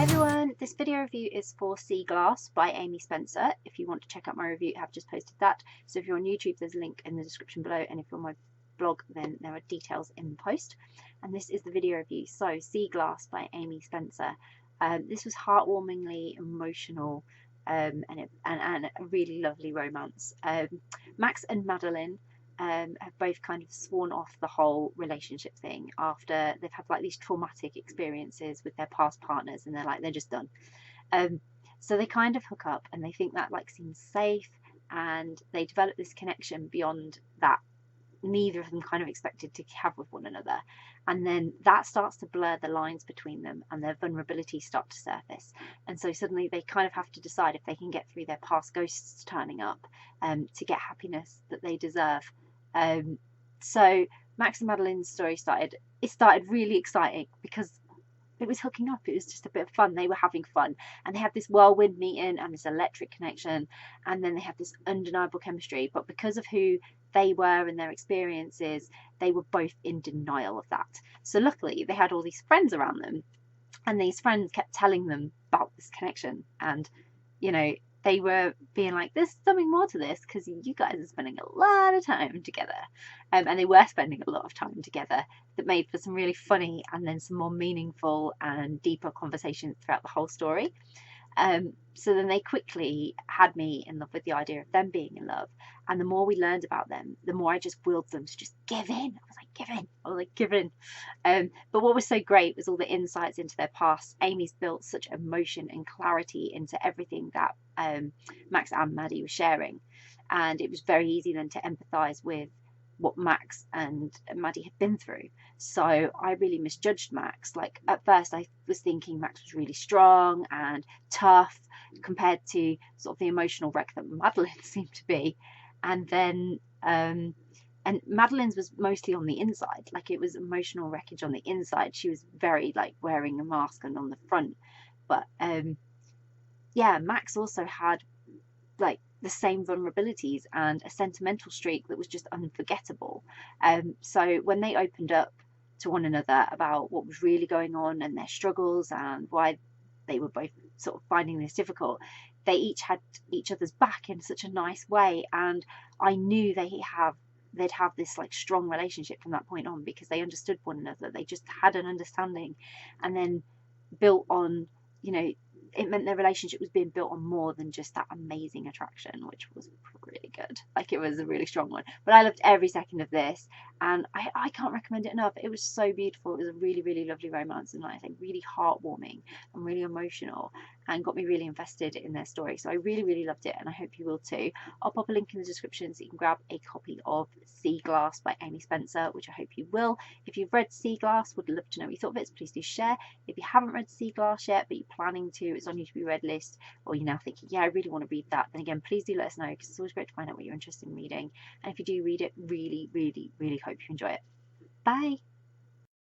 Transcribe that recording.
Hi everyone, this video review is for Sea Glass by Amy Spencer. If you want to check out my review, I have just posted that. So if you're on YouTube, there's a link in the description below, and if you're on my blog, then there are details in the post. And this is the video review. So Sea Glass by Amy Spencer. This was heartwarmingly emotional and a really lovely romance. Max and Madeline have both kind of sworn off the whole relationship thing after they've had like these traumatic experiences with their past partners, and they're just done. So they kind of hook up and they think that like seems safe, and they develop this connection beyond that neither of them kind of expected to have with one another. And then that starts to blur the lines between them, and their vulnerabilities start to surface. And so suddenly they kind of have to decide if they can get through their past ghosts turning up to get happiness that they deserve. So Max and Madeline's story started really exciting because it was hooking up. It was just a bit of fun. They were having fun, and they had this whirlwind meeting and this electric connection, and then they had this undeniable chemistry. But because of who they were and their experiences, they were both in denial of that. So luckily they had all these friends around them, and these friends kept telling them about this connection, and you know, they were being like, there's something more to this because you guys are spending a lot of time together. And they were spending a lot of time together that made for some really funny and then some more meaningful and deeper conversations throughout the whole story. So then they quickly had me in love with the idea of them being in love. And the more we learned about them, the more I just willed them to just give in. I was like, give in. I was like, give in. But what was so great was all the insights into their past. Amy's built such emotion and clarity into everything that Max and Maddie were sharing. And it was very easy then to empathise with what Max and Maddie had been through. So I really misjudged Max. Like at first I was thinking Max was really strong and tough compared to sort of the emotional wreck that Madeline seemed to be. And then and Madeline's was mostly on the inside, like it was emotional wreckage on the inside. She was very like wearing a mask and on the front. But yeah, Max also had like the same vulnerabilities and a sentimental streak that was just unforgettable. So when they opened up to one another about what was really going on and their struggles and why they were both sort of finding this difficult, they each had each other's back in such a nice way. And I knew they'd have this like strong relationship from that point on because they understood one another. They just had an understanding, and then built on, you know, it meant their relationship was being built on more than just that amazing attraction, which was really good. Like it was a really strong one. But I loved every second of this, and I can't recommend it enough. It was so beautiful. It was a really, really lovely romance, and I think really heartwarming and really emotional, and got me really invested in their story. So I really, really loved it, and I hope you will too. I'll pop a link in the description so you can grab a copy of Sea Glass by Amy Spencer, which I hope you will. If you've read Sea Glass, would love to know what you thought of it, so please do share. If you haven't read Sea Glass yet, but you're planning to, it's on your to-be-read list, or you're now thinking, yeah, I really want to read that, then again, please do let us know, because it's always great to find out what you're interested in reading. And if you do read it, really, really, really hope you enjoy it. Bye!